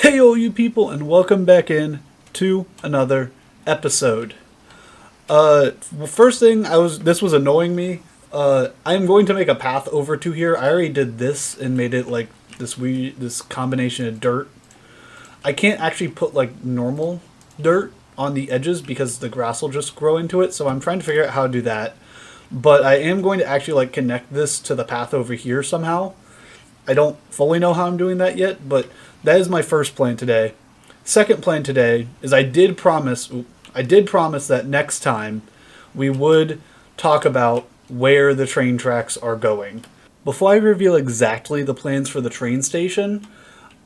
Hey all you people, and welcome back in to another episode. First thing, this was annoying me. I'm going to make a path over to here. I already did this and made it like this combination of dirt. I can't actually put like normal dirt on the edges because the grass will just grow into it, so I'm trying to figure out how to do that. But I am going to actually like connect this to the path over here somehow. I don't fully know how I'm doing that yet, but that is my first plan today. Second plan today is I did promise that next time we would talk about where the train tracks are going. Before I reveal exactly the plans for the train station,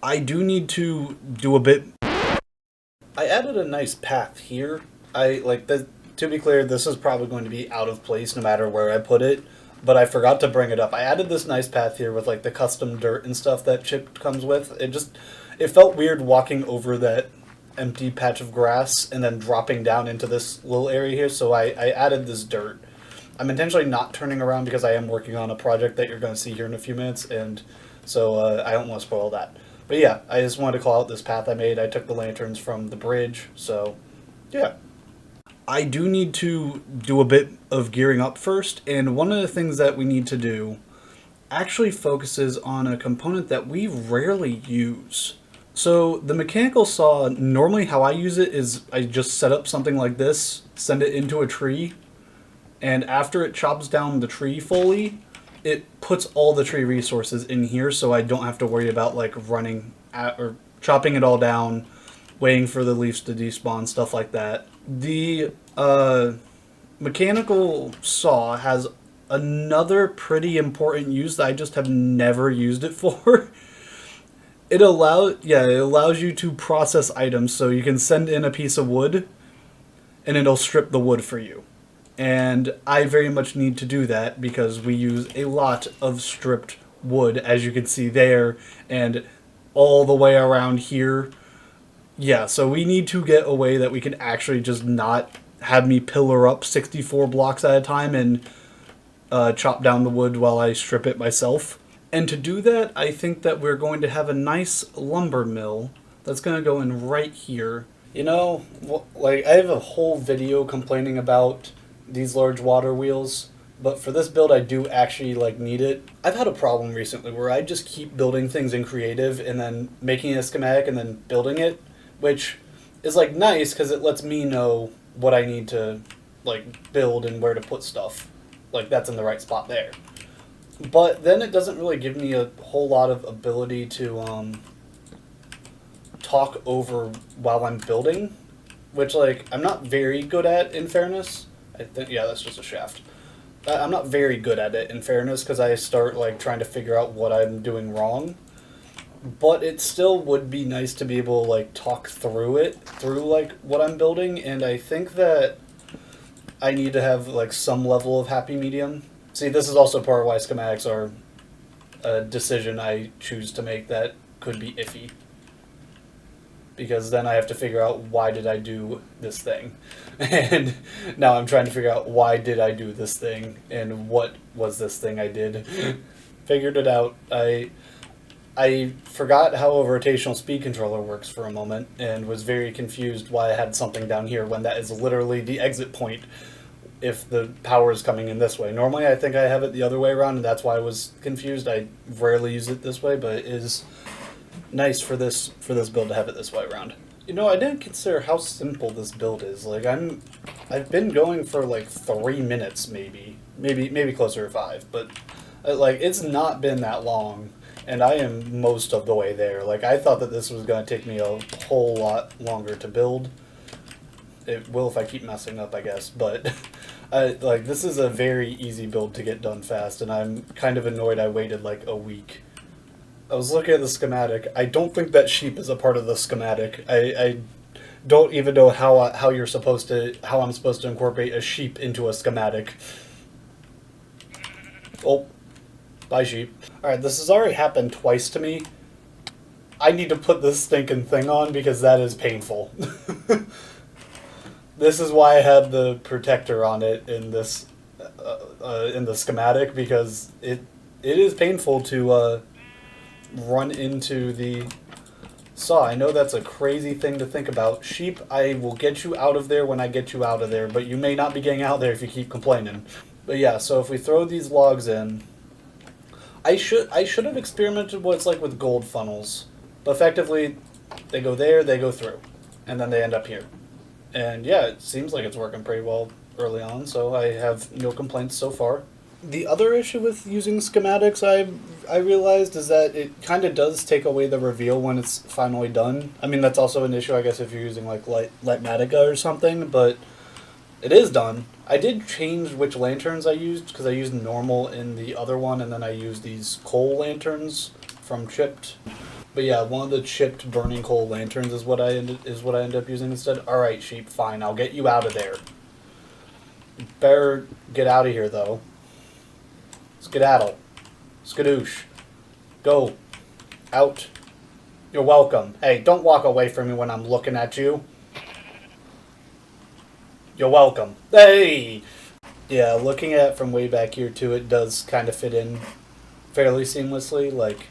I do need to do a bit. I added a nice path here. To be clear, this is probably going to be out of place no matter where I put it, but I forgot to bring it up. I added this nice path here with like the custom dirt and stuff that Chip comes with. It felt weird walking over that empty patch of grass and then dropping down into this little area here, so I added this dirt. I'm intentionally not turning around because I am working on a project that you're going to see here in a few minutes, and so I don't want to spoil that. But yeah, I just wanted to call out this path I made. I took the lanterns from the bridge, so yeah. I do need to do a bit of gearing up first, and one of the things that we need to do actually focuses on a component that we rarely use. So the mechanical saw, normally how I use it is I just set up something like this, send it into a tree, and after it chops down the tree fully, it puts all the tree resources in here so I don't have to worry about like running at or chopping it all down, waiting for the leaves to despawn, stuff like that. The mechanical saw has another pretty important use that I just have never used it for. It allows you to process items, so you can send in a piece of wood and it'll strip the wood for you. And I very much need to do that because we use a lot of stripped wood, as you can see there, and all the way around here. Yeah, so we need to get a way that we can actually just not have me pillar up 64 blocks at a time and chop down the wood while I strip it myself. And to do that, I think that we're going to have a nice lumber mill that's going to go in right here. You know, like I have a whole video complaining about these large water wheels, but for this build I do actually like need it. I've had a problem recently where I just keep building things in creative and then making a schematic and then building it, which is like nice because it lets me know what I need to like build and where to put stuff. Like that's in the right spot there. But then it doesn't really give me a whole lot of ability to talk over while I'm building, which like I'm not very good at, in fairness. I think, yeah, that's just a shaft. I'm not very good at it, in fairness, because I start like trying to figure out what I'm doing wrong. But it still would be nice to be able to like talk through like what I'm building, and I think that I need to have like some level of happy medium. See, this is also part of why schematics are a decision I choose to make that could be iffy. Because then I have to figure out why did I do this thing. And now I'm trying to figure out why did I do this thing and what was this thing I did. Figured it out. I forgot how a rotational speed controller works for a moment and was very confused why I had something down here when that is literally the exit point if the power is coming in this way. Normally I think I have it the other way around, and that's why I was confused. I rarely use it this way, but it is nice for this build to have it this way around. You know, I didn't consider how simple this build is. Like I've been going for like 3 minutes maybe closer to 5, but like it's not been that long, and I am most of the way there. Like I thought that this was going to take me a whole lot longer to build. It will if I keep messing up, I guess, but like this is a very easy build to get done fast, and I'm kind of annoyed I waited like a week. I was looking at the schematic. I don't think that sheep is a part of the schematic. I don't even know how I'm supposed to incorporate a sheep into a schematic. Oh, bye sheep. Alright, this has already happened twice to me. I need to put this stinking thing on because that is painful. This is why I had the protector on it in this in the schematic, because it is painful to run into the Saw, I know that's a crazy thing to think about. Sheep, I will get you out of there when I get you out of there, but you may not be getting out there if you keep complaining. But yeah, so if we throw these logs in, I should have experimented what it's like with gold funnels. But effectively, they go there, they go through, and then they end up here. And yeah, it seems like it's working pretty well early on, so I have no complaints so far. The other issue with using schematics I realized is that it kind of does take away the reveal when it's finally done. I mean, that's also an issue, I guess, if you're using like Lightmatica or something, but it is done. I did change which lanterns I used because I used normal in the other one, and then I used these coal lanterns from Chipped. But yeah, one of the chipped burning coal lanterns is what I ended up using instead. All right, sheep, fine. I'll get you out of there. Better get out of here though. Skedaddle. Skadoosh. Go. Out. You're welcome. Hey, don't walk away from me when I'm looking at you. You're welcome. Hey! Yeah, looking at it from way back here too, it does kind of fit in fairly seamlessly. Like,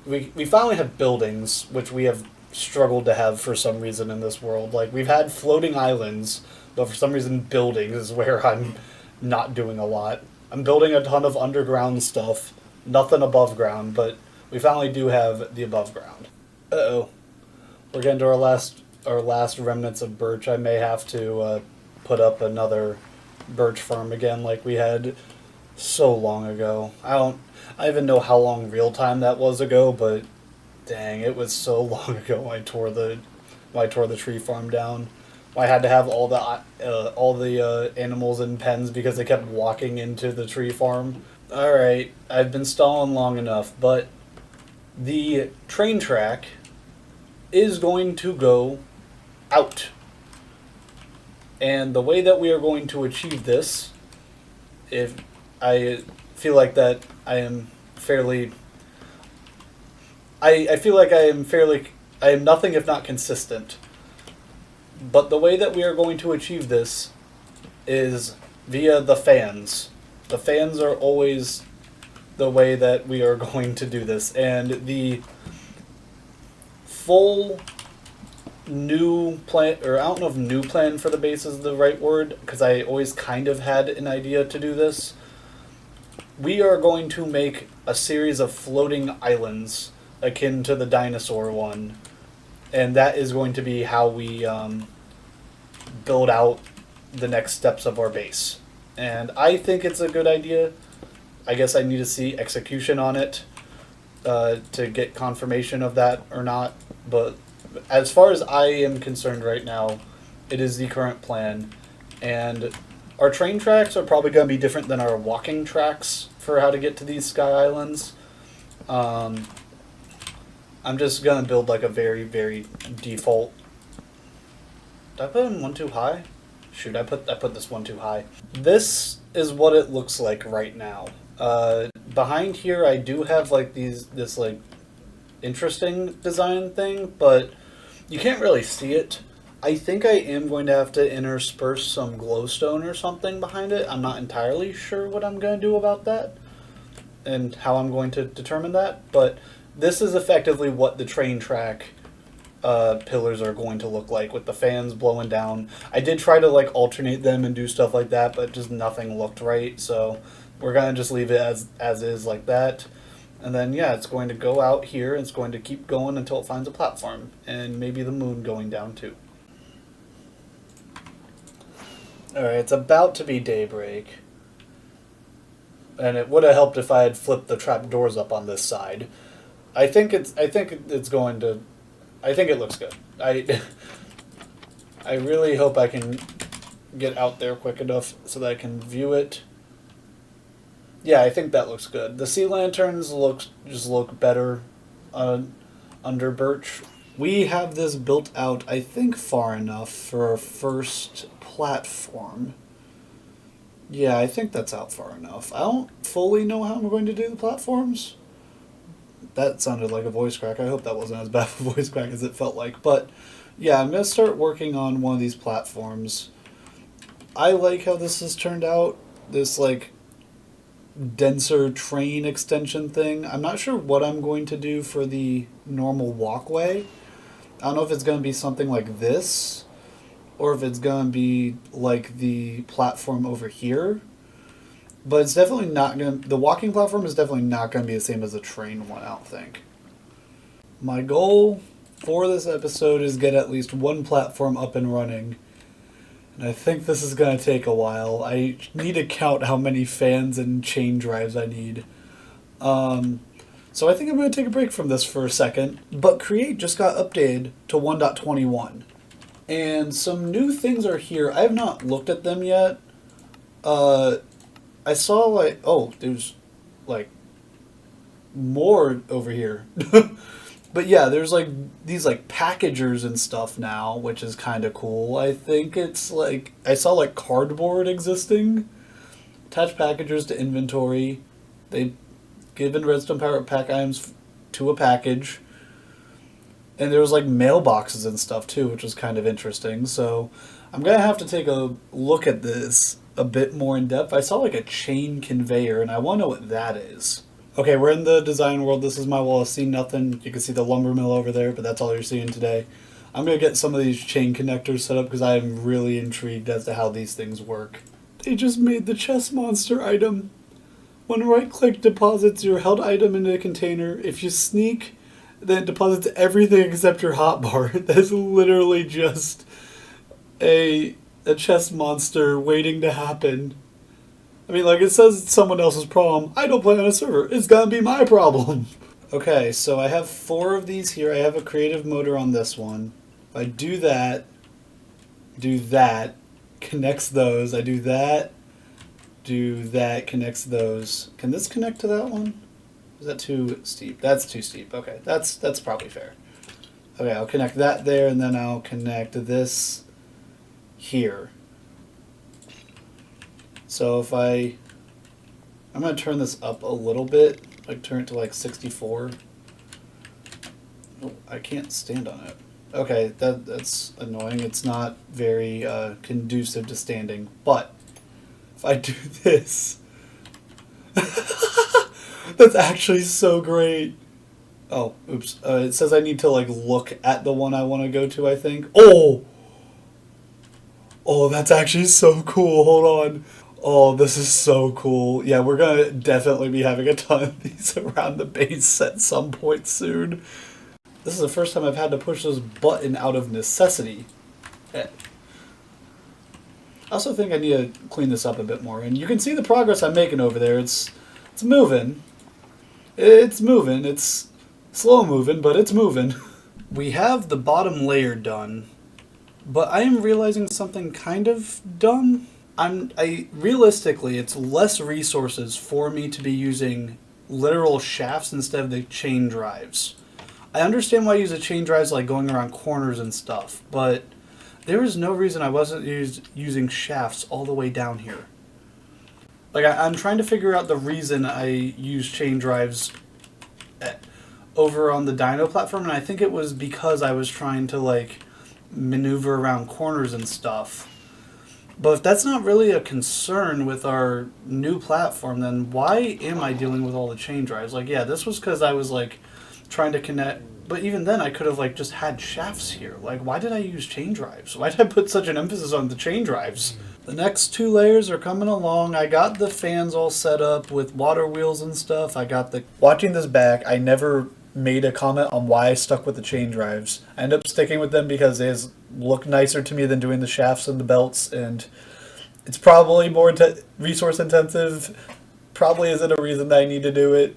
we finally have buildings, which we have struggled to have for some reason in this world. Like, we've had floating islands, but for some reason buildings is where I'm not doing a lot. I'm building a ton of underground stuff, nothing above ground, but we finally do have the above ground. Uh-oh. We're getting to our last remnants of birch. I may have to put up another birch farm again like we had so long ago. I even know how long real time that was ago, but dang, it was so long ago when I tore the tree farm down. I had to have all the animals in pens because they kept walking into the tree farm. All right, I've been stalling long enough, but the train track is going to go out. And the way that we are going to achieve this, if I feel like that I am fairly I feel like I am nothing if not consistent. But the way that we are going to achieve this is via the fans. The fans are always the way that we are going to do this. And the full new plan, or I don't know if new plan for the base is the right word, because I always kind of had an idea to do this. We are going to make a series of floating islands akin to the dinosaur one. And that is going to be how we build out the next steps of our base. And I think it's a good idea. I guess I need to see execution on it to get confirmation of that or not. But as far as I am concerned right now, it is the current plan. And our train tracks are probably going to be different than our walking tracks for how to get to these sky islands. I'm just going to build like a very, very default. Did I put in one too high? Shoot, I put this one too high. This is what it looks like right now. Behind here, I do have like this like interesting design thing, but you can't really see it. I think I am going to have to intersperse some glowstone or something behind it. I'm not entirely sure what I'm going to do about that and how I'm going to determine that, but this is effectively what the train track pillars are going to look like with the fans blowing down. I did try to like alternate them and do stuff like that, but just nothing looked right, so we're going to just leave it as is like that. And then yeah, it's going to go out here and it's going to keep going until it finds a platform, and maybe the moon going down too. Alright, it's about to be daybreak. And it would have helped if I had flipped the trapdoors up on this side. I think it looks good. I really hope I can get out there quick enough so that I can view it. Yeah, I think that looks good. The sea lanterns look better under birch. We have this built out, I think, far enough for our first platform. Yeah, I think that's out far enough. I don't fully know how I'm going to do the platforms. That sounded like a voice crack. I hope that wasn't as bad of a voice crack as it felt like. But yeah, I'm going to start working on one of these platforms. I like how this has turned out. This like denser train extension thing. I'm not sure what I'm going to do for the normal walkway. I don't know if it's going to be something like this, or if it's going to be like the platform over here. But it's definitely not going to... The walking platform is definitely not going to be the same as the train one, I don't think. My goal for this episode is get at least one platform up and running. And I think this is going to take a while. I need to count how many fans and chain drives I need. So I think I'm going to take a break from this for a second. But Create just got updated to 1.21. And some new things are here. I have not looked at them yet. I saw like... Oh, there's like more over here. But yeah, there's like these like packagers and stuff now, which is kind of cool. I think it's like... I saw like cardboard existing. Attach packagers to inventory. They've given Redstone Power Pack items to a package. And there was like mailboxes and stuff too, which was kind of interesting. So I'm going to have to take a look at this a bit more in depth. I saw like a chain conveyor, and I want to know what that is. Okay, we're in the design world. This is my wall of see nothing. You can see the lumber mill over there, but that's all you're seeing today. I'm going to get some of these chain connectors set up because I am really intrigued as to how these things work. They just made the chest monster item. When right-click deposits your held item into a container, if you sneak, then it deposits everything except your hotbar. That's literally just a chest monster waiting to happen. I mean, like, it says it's someone else's problem. I don't play on a server. It's gonna be my problem. Okay, so I have 4 of these here. I have a creative motor on this one. If I do that, connects those. I do that, connects those. Can this connect to that one? Is that too steep? That's too steep. Okay, that's probably fair. Okay, I'll connect that there, and then I'll connect this here. So if I'm going to turn this up a little bit, like turn it to like 64. Oh, I can't stand on it. Okay, that's annoying. It's not very conducive to standing. But if I do this, that's actually so great. Oh, oops. It says I need to like look at the one I want to go to, I think. Oh, that's actually so cool. Hold on. Oh, this is so cool. Yeah, we're going to definitely be having a ton of these around the base at some point soon. This is the first time I've had to push this button out of necessity. I also think I need to clean this up a bit more. And you can see the progress I'm making over there. It's moving. It's moving. It's slow moving, but it's moving. We have the bottom layer done, but I am realizing something kind of dumb. Realistically, it's less resources for me to be using literal shafts instead of the chain drives. I understand why I use the chain drives like going around corners and stuff, but there is no reason I wasn't using shafts all the way down here. Like, I'm trying to figure out the reason I use chain drives over on the Dino platform, and I think it was because I was trying to, like, maneuver around corners and stuff. But if that's not really a concern with our new platform, then why am I dealing with all the chain drives? Like, yeah, this was because I was, like, trying to connect... But even then, I could have, like, just had shafts here. Like, why did I use chain drives? Why did I put such an emphasis on the chain drives? The next 2 layers are coming along. I got the fans all set up with water wheels and stuff. I got the... Watching this back, I never made a comment on why I stuck with the chain drives. I ended up sticking with them because they look nicer to me than doing the shafts and the belts, and it's probably more resource intensive. Probably isn't a reason that I need to do it,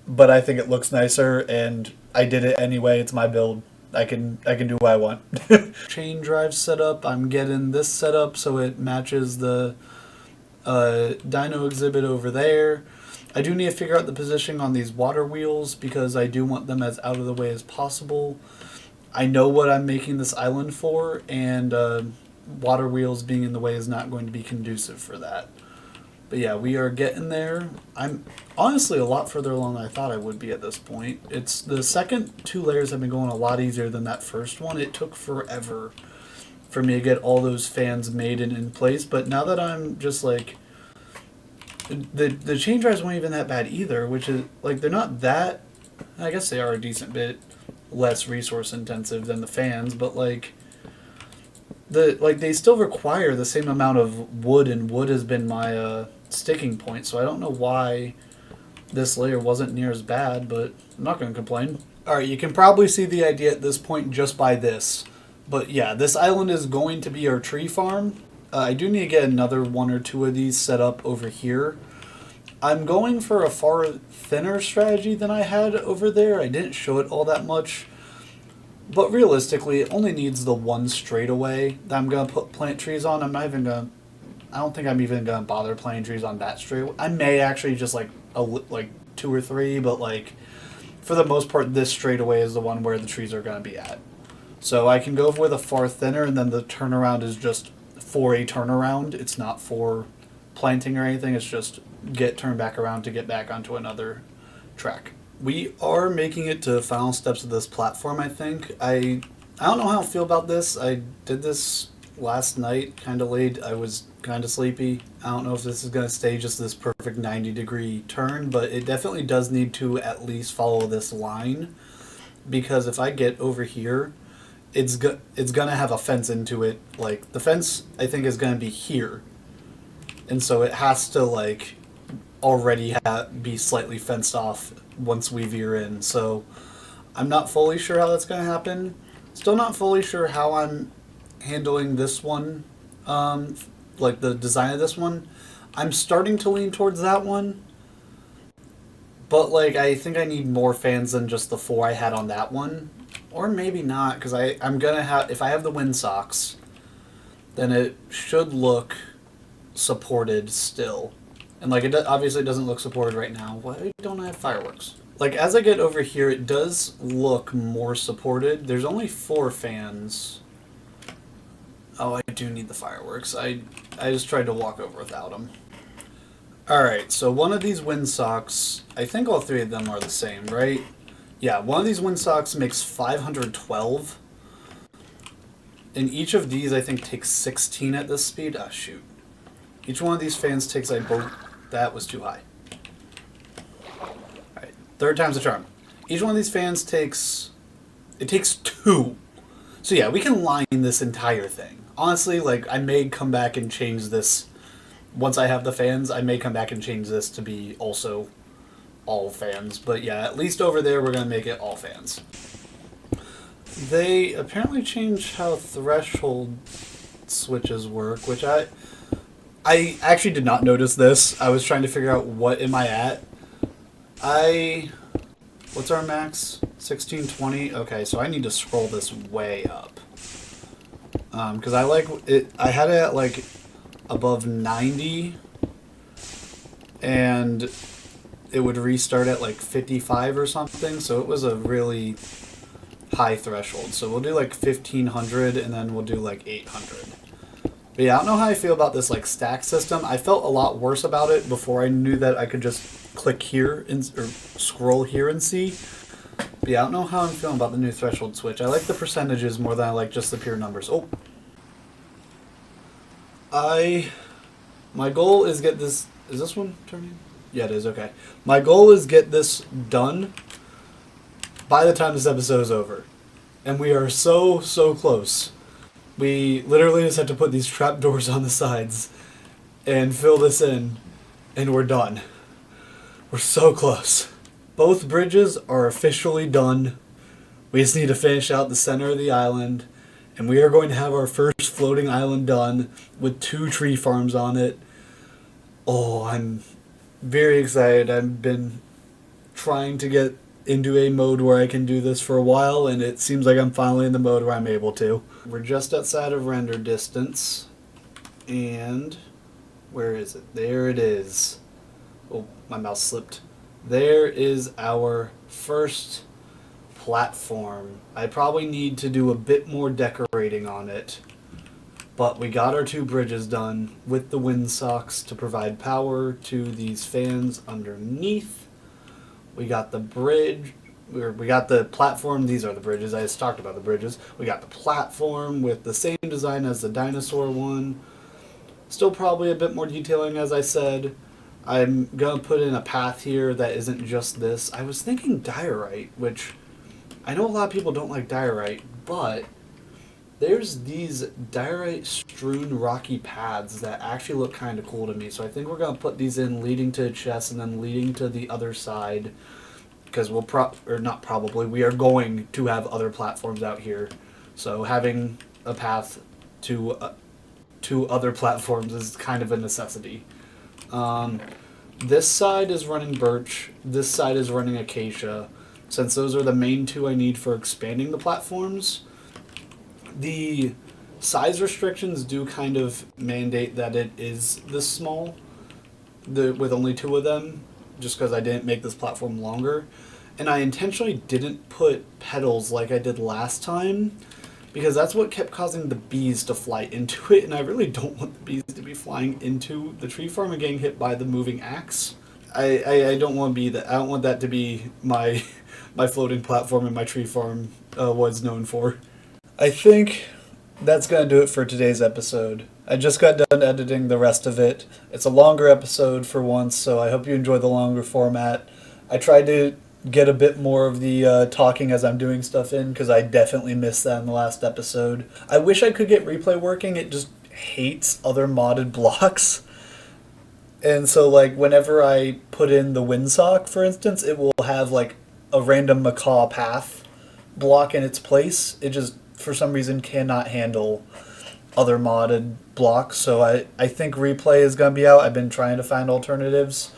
but I think it looks nicer, and I did it anyway. It's my build. I can do what I want. Chain drive setup. I'm getting this set up so it matches the Dino exhibit over there. I do need to figure out the positioning on these water wheels because I do want them as out of the way as possible. I know what I'm making this island for, and water wheels being in the way is not going to be conducive for that. But yeah, we are getting there. I'm honestly a lot further along than I thought I would be at this point. It's the second 2 layers have been going a lot easier than that first one. It took forever for me to get all those fans made and in place, but now that I'm just like... The chain drives weren't even that bad either, which is, like, they're not that... I guess they are a decent bit less resource intensive than the fans, but like they still require the same amount of wood, and wood has been my sticking point. So I don't know why this layer wasn't near as bad, but I'm not going to complain. All right, you can probably see the idea at this point just by this. But yeah, this island is going to be our tree farm. I do need to get another one or two of these set up over here. I'm going for a far thinner strategy than I had over there. I didn't show it all that much. But realistically, it only needs the one straightaway that I'm going to put plant trees on. I don't think I'm even going to bother planting trees on that straightaway. I may actually just like two or three, but like for the most part, this straightaway is the one where the trees are going to be at. So I can go with a far thinner, and then the turnaround is just for a turnaround. It's not for planting or anything. It's just get turned back around to get back onto another track. We are making it to final steps of this platform, I think. I don't know how I feel about this. I did this last night, kind of late. I was kind of sleepy. I don't know if this is going to stay just this perfect 90-degree turn, but it definitely does need to at least follow this line, because if I get over here, it's going to have a fence into it. Like, the fence, I think, is going to be here. And so it has to, like, already be slightly fenced off once we veer in. So I'm not fully sure how that's going to happen. Still not fully sure how I'm handling this one, like the design of this one. I'm starting to lean towards that one. But, like, I think I need more fans than just the 4 I had on that one. Or maybe not, because I'm going to have... If I have the windsocks, then it should look supported still. And, like, it obviously doesn't look supported right now. Why don't I have fireworks? Like, as I get over here, it does look more supported. There's only 4 fans. Oh, I do need the fireworks. I just tried to walk over without them. Alright, so one of these windsocks, I think all 3 of them are the same, right? Yeah, one of these windsocks makes 512. And each of these, I think, takes 16 at this speed. Ah, shoot. Each one of these fans takes, that was too high. Alright, 3rd time's the charm. Each one of these fans takes 2. So yeah, we can line this entire thing. Honestly, like, I may come back and change this. Once I have the fans, I may come back and change this to be also all fans. But yeah, at least over there, we're going to make it all fans. They apparently changed how threshold switches work, which I actually did not notice this. I was trying to figure out what am I at. What's our max? 1620? Okay, so I need to scroll this way up. Because I like it. I had it at like above 90, and it would restart at like 55 or something, so it was a really high threshold. So we'll do like 1500, and then we'll do like 800. But yeah, I don't know how I feel about this like stack system. I felt a lot worse about it before I knew that I could just click here or scroll here and see. But yeah, I don't know how I'm feeling about the new threshold switch. I like the percentages more than I like just the pure numbers. Oh. My goal is get this... Is this one turning? Yeah, it is. Okay. My goal is get this done by the time this episode is over. And we are so close. We literally just have to put these trapdoors on the sides and fill this in, and we're done. We're so close. Both bridges are officially done. We just need to finish out the center of the island, and we are going to have our first floating island done with 2 tree farms on it. Oh, I'm very excited. I've been trying to get into a mode where I can do this for a while, and it seems like I'm finally in the mode where I'm able to. We're just outside of render distance, and where is it? There it is. Oh, my mouse slipped. There is our first platform. I probably need to do a bit more decorating on it, but we got our 2 bridges done with the windsocks to provide power to these fans underneath. We got the bridge, we got the platform. These are the bridges. I just talked about the bridges. We got the platform with the same design as the dinosaur one. Still probably a bit more detailing, as I said. I'm going to put in a path here that isn't just this. I was thinking diorite, which I know a lot of people don't like diorite, but there's these diorite strewn rocky paths that actually look kind of cool to me. So I think we're going to put these in leading to a chest and then leading to the other side. Because we are going to have other platforms out here. So having a path to other platforms is kind of a necessity. This side is running birch. This side is running acacia. Since those are the main two I need for expanding the platforms, the size restrictions do kind of mandate that it is this small, with only two of them, just because I didn't make this platform longer. And I intentionally didn't put petals like I did last time, because that's what kept causing the bees to fly into it, and I really don't want the bees to be flying into the tree farm and getting hit by the moving axe. I don't want to be that. I don't want that to be my my floating platform and my tree farm was known for. I think that's going to do it for today's episode. I just got done editing the rest of it. It's a longer episode for once, so I hope you enjoy the longer format. I tried to get a bit more of the talking as I'm doing stuff in, because I definitely missed that in the last episode. I wish I could get replay working. It just hates other modded blocks. And so, like, whenever I put in the windsock, for instance, it will have, like, a random macaw path block in its place. It just, for some reason, cannot handle other modded blocks. So I think replay is going to be out. I've been trying to find alternatives.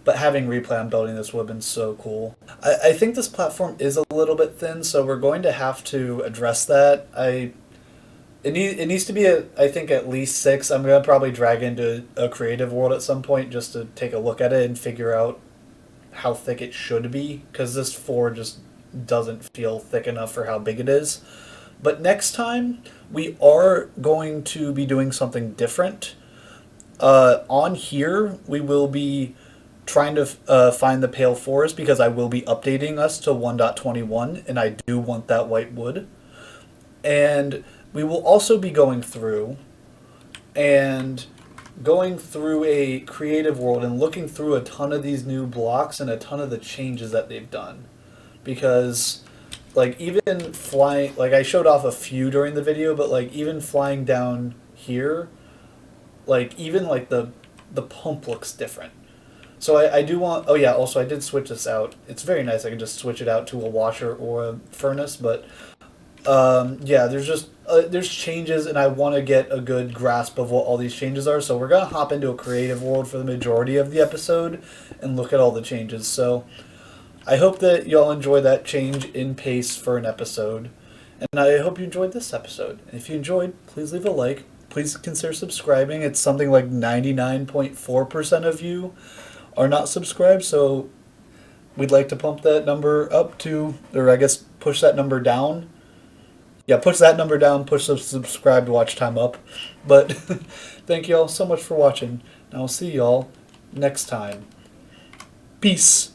But having replay on building this would have been so cool. I think this platform is a little bit thin, so we're going to have to address that. It needs to be, I think, at least 6. I'm going to probably drag into a creative world at some point just to take a look at it and figure out how thick it should be, because this 4 just doesn't feel thick enough for how big it is. But next time, we are going to be doing something different. On here, we will be trying to find the Pale Forest, because I will be updating us to 1.21, and I do want that white wood. And we will also be going through a creative world and looking through a ton of these new blocks and a ton of the changes that they've done. Because, like, even flying, like, I showed off a few during the video, but, like, even flying down here, like, even, like, the pump looks different. So I do want... Oh yeah, also I did switch this out. It's very nice. I can just switch it out to a washer or a furnace, but yeah, there's just... there's changes, and I want to get a good grasp of what all these changes are. So we're going to hop into a creative world for the majority of the episode and look at all the changes. So I hope that y'all enjoy that change in pace for an episode. And I hope you enjoyed this episode. And if you enjoyed, please leave a like. Please consider subscribing. It's something like 99.4% of you are not subscribed, so we'd like to pump that number up to, or I guess push that number down. Yeah, push that number down, push the subscribed watch time up. But thank you all so much for watching, and I'll see y'all next time. Peace.